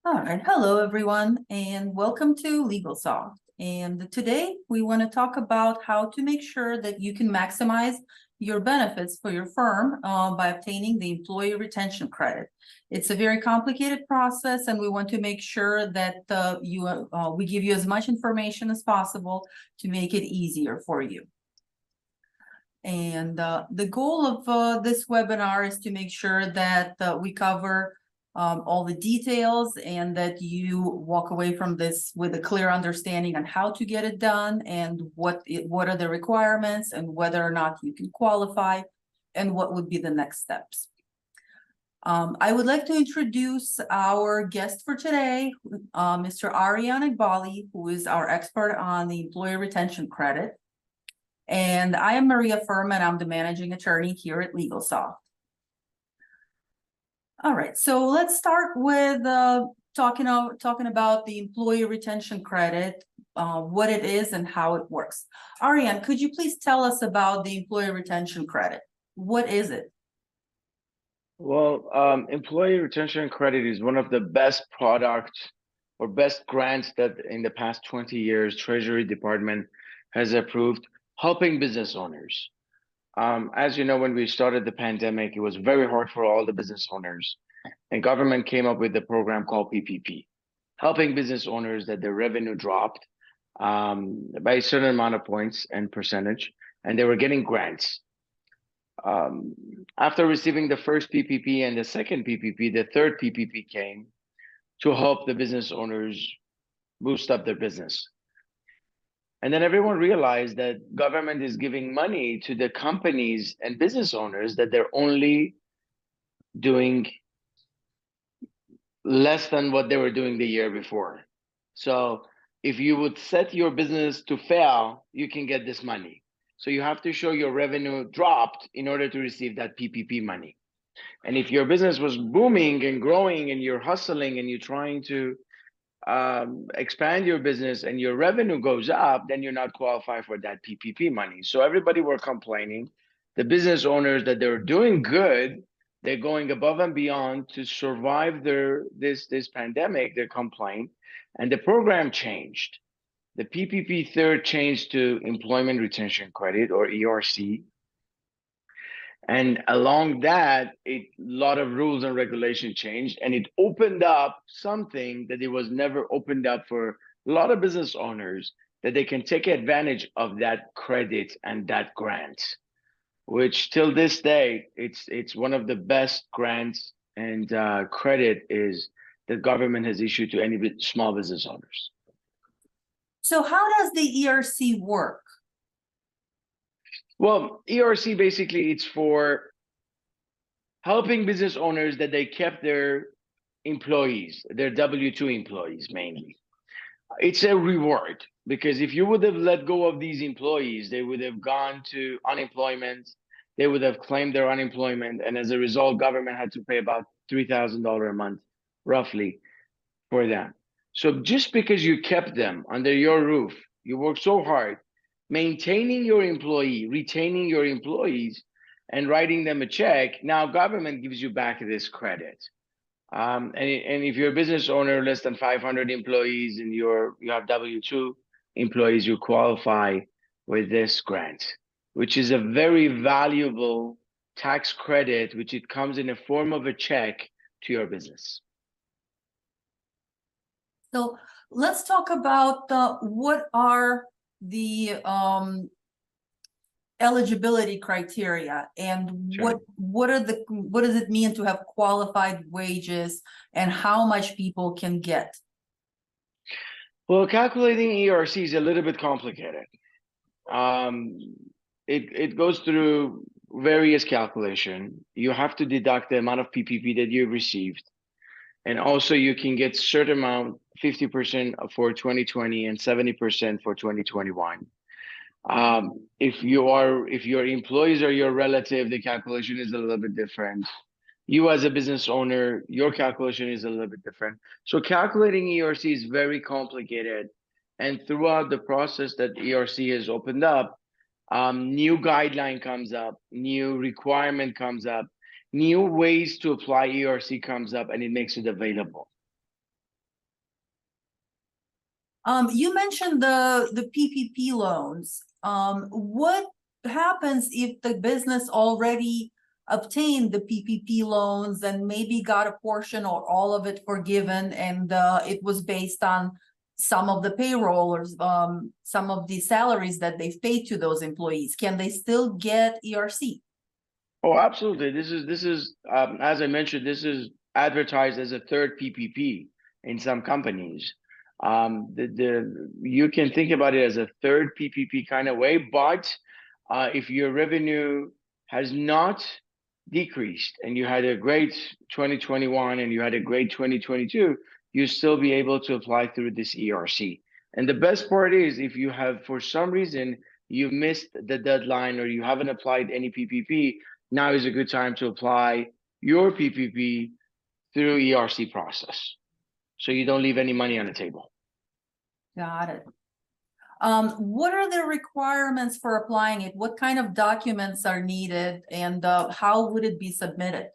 All right, hello everyone, and welcome to LegalSoft. And today we want to talk about how to make sure that you can maximize your benefits for your firm by obtaining the employee retention credit. It's a very complicated process, and we want to make sure that we give you as much information as possible to make it easier for you. And the goal of this webinar is to make sure that we cover all the details and that you walk away from this with a clear understanding on how to get it done and what are the requirements and whether or not you can qualify and what would be the next steps. I would like to introduce our guest for today, Mr. Arian Iqbali, who is our expert on the employee retention credit. And I am Maria Furman. I'm the managing attorney here at LegalSoft. All right, so let's start with talking about the employee retention credit, what it is and how it works. Ariane, could you please tell us about the employee retention credit? What is it? Well, employee retention credit is one of the best products or best grants that in the past 20 years, Treasury Department has approved, helping business owners. As you know, when we started the pandemic, it was very hard for all the business owners, and government came up with a program called PPP, helping business owners that their revenue dropped by a certain amount of points and percentage, and they were getting grants. After receiving the first PPP and the second PPP, the third PPP came to help the business owners boost up their business. And then everyone realized that government is giving money to the companies and business owners that they're only doing less than what they were doing the year before. So if you would set your business to fail, you can get this money. So you have to show your revenue dropped in order to receive that PPP money. And if your business was booming and growing and you're hustling and you're trying to expand your business and your revenue goes up, then you're not qualified for that PPP money. So everybody were complaining. The business owners that they're doing good, they're going above and beyond to survive this pandemic, they complained, and the program changed. The PPP third changed to Employment Retention Credit, or ERC. And along that, a lot of rules and regulation changed, and it opened up something that it was never opened up for a lot of business owners, that they can take advantage of that credit and that grant, which till this day, it's one of the best grants and credit is the government has issued to any small business owners. So how does the ERC work? Well, ERC basically it's for helping business owners that they kept their employees, their W-2 employees mainly. It's a reward because if you would have let go of these employees, they would have gone to unemployment, they would have claimed their unemployment, and as a result, government had to pay about $3,000 a month, roughly, for them. So just because you kept them under your roof, you worked so hard, maintaining your employee, retaining your employees, and writing them a check, now government gives you back this credit. And if you're a business owner, less than 500 employees, and you have W-2 employees, you qualify with this grant, which is a very valuable tax credit, which it comes in the form of a check to your business. So let's talk about what are the eligibility criteria and Sure. what does it mean to have qualified wages and how much people can get? Well, calculating ERC is a little bit complicated. It goes through various calculation. You have to deduct the amount of PPP that you received. And also you can get certain amount, 50% for 2020 and 70% for 2021. If your employees are your relative, the calculation is a little bit different. You as a business owner, your calculation is a little bit different. So calculating ERC is very complicated. And throughout the process that ERC has opened up, new guideline comes up, new requirement comes up, new ways to apply ERC comes up, and it makes it available. You mentioned the PPP loans. What happens if the business already obtained the PPP loans and maybe got a portion or all of it forgiven, and it was based on some of the payroll or some of the salaries that they've paid to those employees? Can they still get ERC? Oh, absolutely. This is as I mentioned, this is advertised as a third PPP in some companies. You can think about it as a third PPP kind of way, but if your revenue has not decreased and you had a great 2021 and you had a great 2022, you still be able to apply through this ERC. And the best part is if you have, for some reason, you missed the deadline or you haven't applied any PPP, now is a good time to apply your PPP through ERC process. So you don't leave any money on the table. Got it. What are the requirements for applying it? What kind of documents are needed, and how would it be submitted?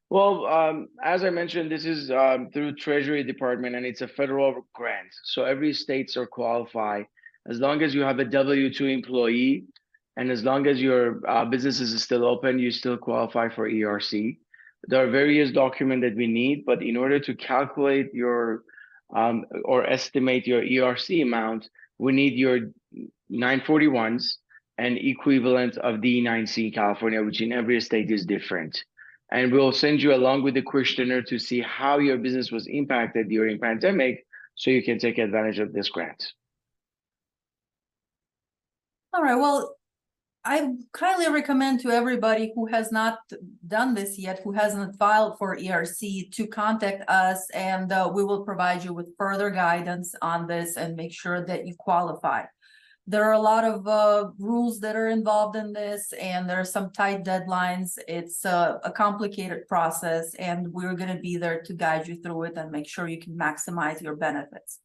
Well, as I mentioned, this is through Treasury Department and it's a federal grant. So every states are qualified as long as you have a W-2 employee and as long as your business is still open, you still qualify for ERC. There are various documents that we need, but in order to calculate your or estimate your ERC amount, we need your 941s and equivalent of D9C California, which in every state is different. And we'll send you along with the questionnaire to see how your business was impacted during pandemic so you can take advantage of this grant. All right, well, I kindly recommend to everybody who has not done this yet, who hasn't filed for ERC, to contact us, and we will provide you with further guidance on this and make sure that you qualify. There are a lot of rules that are involved in this, and there are some tight deadlines. It's a complicated process, and we're going to be there to guide you through it and make sure you can maximize your benefits.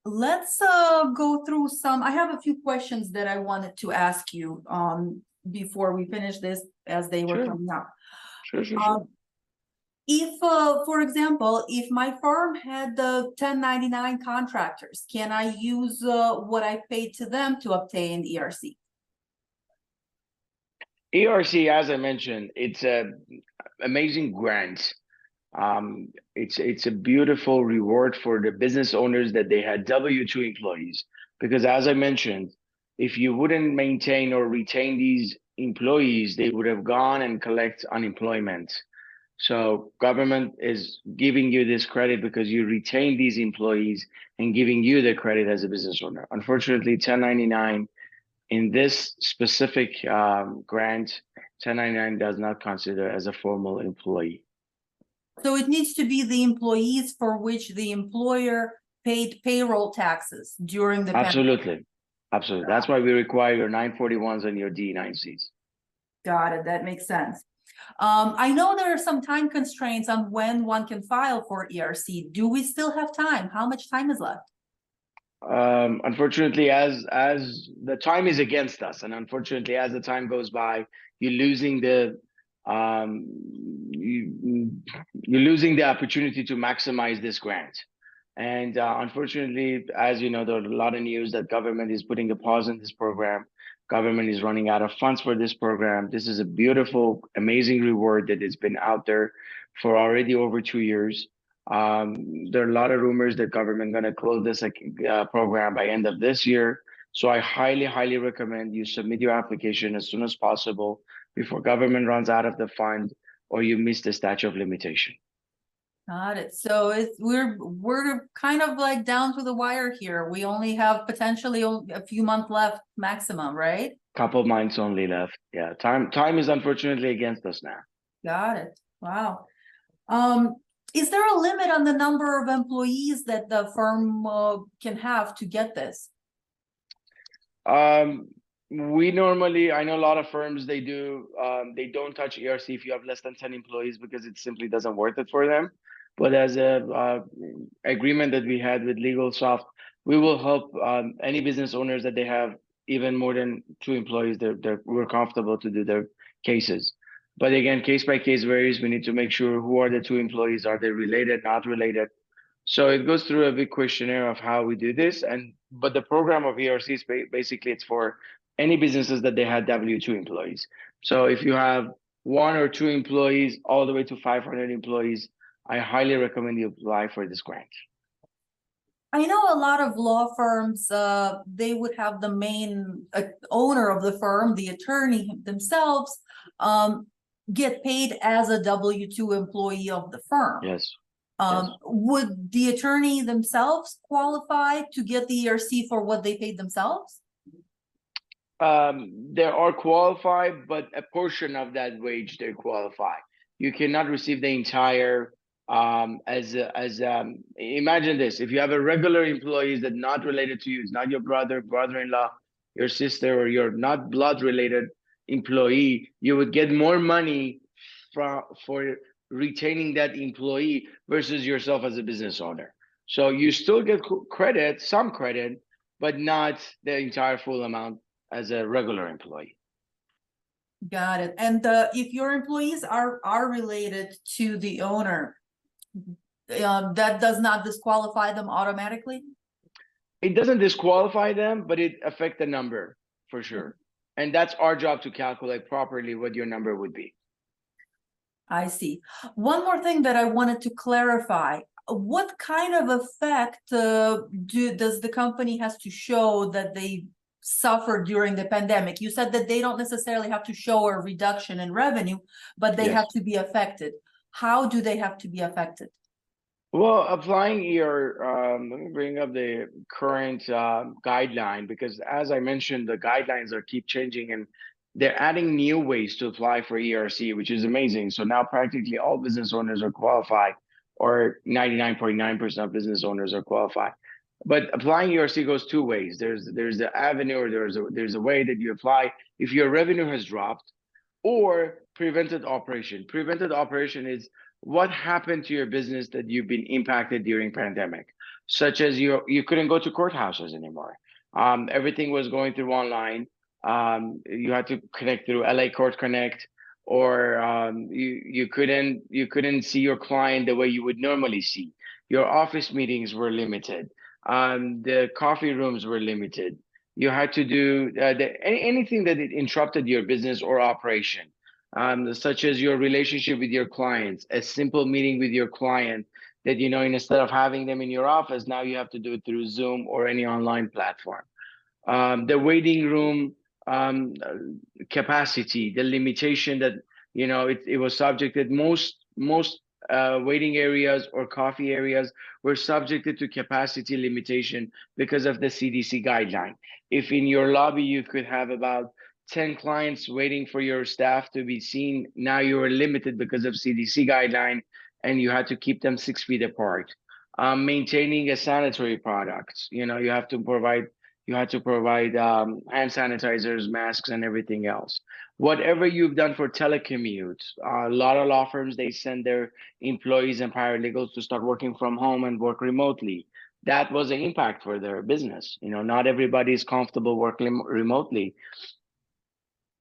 Let's go through some. I have a few questions that I wanted to ask you before we finish this, as they were coming up. Sure. If, for example, if my firm had the 1099 contractors, can I use what I paid to them to obtain ERC? ERC, as I mentioned, it's an amazing grant. It's a beautiful reward for the business owners that they had W-2 employees, because as I mentioned, if you wouldn't maintain or retain these employees, they would have gone and collect unemployment. So government is giving you this credit because you retain these employees and giving you the credit as a business owner. Unfortunately, 1099 in this specific grant, 1099 does not consider as a formal employee. So it needs to be the employees for which the employer paid payroll taxes during the Absolutely. That's why we require your 941s and your D9Cs. Got it. That makes sense. I know there are some time constraints on when one can file for ERC. Do we still have time? How much time is left? Unfortunately, as the time is against us, and unfortunately, as the time goes by, you're losing the you're losing the opportunity to maximize this grant. And unfortunately, as you know, there are a lot of news that government is putting a pause in this program. Government is running out of funds for this program. This is a beautiful, amazing reward that has been out there for already over 2 years. There are a lot of rumors that government going to close this program by end of this year. So I highly recommend you submit your application as soon as possible before government runs out of the fund or you miss the statute of limitation. Got it. So we're kind of like down to the wire here. We only have potentially a few months left maximum, right? Couple months only left. Yeah, time is unfortunately against us now. Got it. Wow. Is there a limit on the number of employees that the firm can have to get this? We normally, I know a lot of firms, they don't touch ERC if you have less than 10 employees because it simply doesn't worth it for them. But as a agreement that we had with LegalSoft, we will help any business owners that they have even more than 2 employees. We're comfortable to do their cases. But again, case by case varies. We need to make sure who are the 2 employees. Are they related, not related? So it goes through a big questionnaire of how we do this, but the program of ERC is basically it's for any businesses that they had W-2 employees. So if you have one or two employees all the way to 500 employees, I highly recommend you apply for this grant. I know a lot of law firms, they would have the main owner of the firm, the attorney themselves, get paid as a W-2 employee of the firm. Yes. Would the attorney themselves qualify to get the ERC for what they paid themselves? They are qualified, but a portion of that wage they qualify. You cannot receive the entire imagine this. If you have a regular employee that not related to you, it's not your brother, brother-in-law, your sister, or your not blood related employee, you would get more money for retaining that employee versus yourself as a business owner. So you still get credit, some credit, but not the entire full amount as a regular employee. Got it. And if your employees are related to the owner, that does not disqualify them automatically? It doesn't disqualify them, but it affects the number for sure. And that's our job to calculate properly what your number would be. I see. One more thing that I wanted to clarify. What kind of effect does the company has to show that they suffered during the pandemic? You said that they don't necessarily have to show a reduction in revenue, but they have to be affected. How do they have to be affected? Well, applying let me bring up the current guideline, because as I mentioned, the guidelines are keep changing and they're adding new ways to apply for ERC, which is amazing. So now practically all business owners are qualified, or 99.9% of business owners are qualified. But applying ERC goes two ways. There's the avenue, or there's a way that you apply if your revenue has dropped, or prevented operation. Prevented operation is what happened to your business that you've been impacted during pandemic, such as you couldn't go to courthouses anymore. Everything was going through online. You had to connect through LA Court Connect, or you couldn't see your client the way you would normally see. Your office meetings were limited. The coffee rooms were limited. You had to do anything that it interrupted your business or operation, such as your relationship with your clients, a simple meeting with your client that, instead of having them in your office, now you have to do it through Zoom or any online platform. The waiting room capacity, the limitation that, it was subjected, most waiting areas or coffee areas were subjected to capacity limitation because of the CDC guideline. If in your lobby you could have about 10 clients waiting for your staff to be seen, now you are limited because of CDC guideline, and you had to keep them 6 feet apart. Maintaining a sanitary products, you had to provide hand sanitizers, masks, and everything else. Whatever you've done for telecommute, a lot of law firms, they send their employees and paralegals to start working from home and work remotely. That was an impact for their business. Not everybody is comfortable working remotely.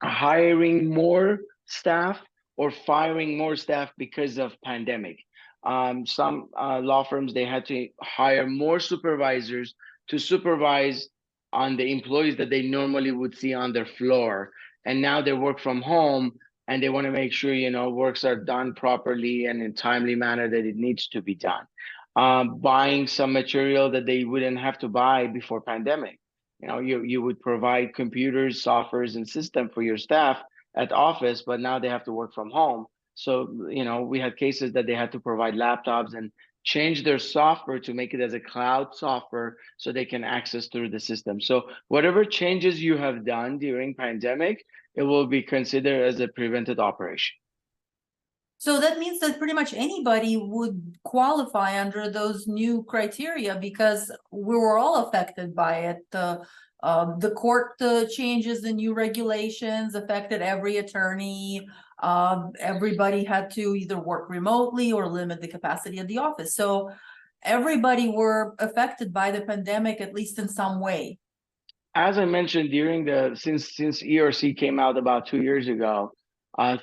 Hiring more staff or firing more staff because of pandemic. Some law firms, they had to hire more supervisors to supervise on the employees that they normally would see on their floor. And now they work from home, and they want to make sure, works are done properly and in timely manner that it needs to be done. Buying some material that they wouldn't have to buy before pandemic. You would provide computers, softwares, and system for your staff at office, but now they have to work from home. So, we had cases that they had to provide laptops and change their software to make it as a cloud software so they can access through the system. So whatever changes you have done during pandemic, it will be considered as a prevented operation. So that means that pretty much anybody would qualify under those new criteria, because we were all affected by it. The court changes, the new regulations affected every attorney. Everybody had to either work remotely or limit the capacity of the office. So everybody were affected by the pandemic, at least in some way. As I mentioned, since ERC came out about 2 years ago,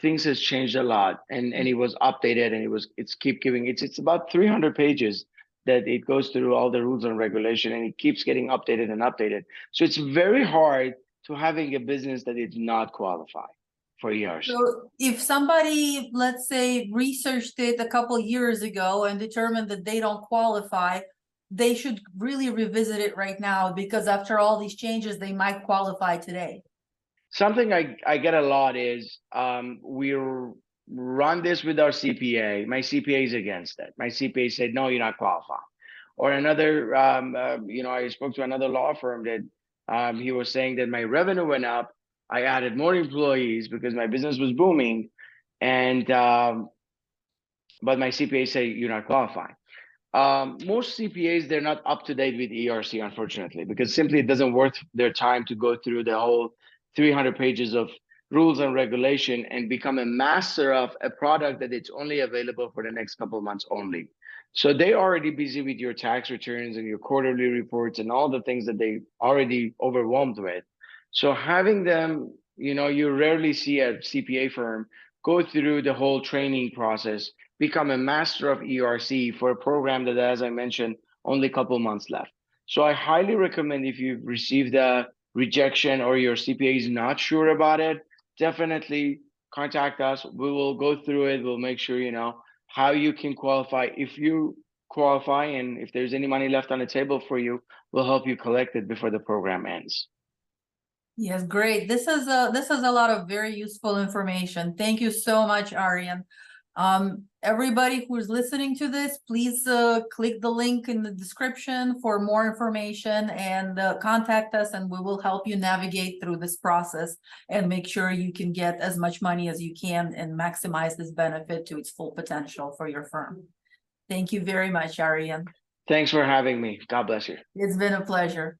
things has changed a lot, and it was updated, and it's about 300 pages that it goes through all the rules and regulation, and it keeps getting updated and updated. So it's very hard to having a business that is not qualified for ERC. So if somebody, let's say, researched it a couple years ago and determined that they don't qualify, they should really revisit it right now, because after all these changes, they might qualify today. Something I get a lot is we run this with our CPA. My CPA is against it. My CPA said, no, you're not qualified. Or another, I spoke to another law firm that he was saying that my revenue went up. I added more employees because my business was booming. And, but my CPA say you're not qualified. Most CPAs, they're not up to date with ERC, unfortunately, because simply it doesn't worth their time to go through the whole 300 pages of rules and regulation and become a master of a product that it's only available for the next couple of months only. So they're already busy with your tax returns and your quarterly reports and all the things that they already overwhelmed with. So having them, you rarely see a CPA firm go through the whole training process, become a master of ERC for a program that, as I mentioned, only a couple months left. So I highly recommend, if you've received a rejection or your CPA is not sure about it, definitely contact us. We will go through it. We'll make sure you know how you can qualify. If you qualify and if there's any money left on the table for you, we'll help you collect it before the program ends. Yes, great. This is a lot of very useful information. Thank you so much, Aryan. Everybody who's listening to this, please click the link in the description for more information, and contact us, and we will help you navigate through this process and make sure you can get as much money as you can and maximize this benefit to its full potential for your firm. Thank you very much, Aryan. Thanks for having me. God bless you. It's been a pleasure.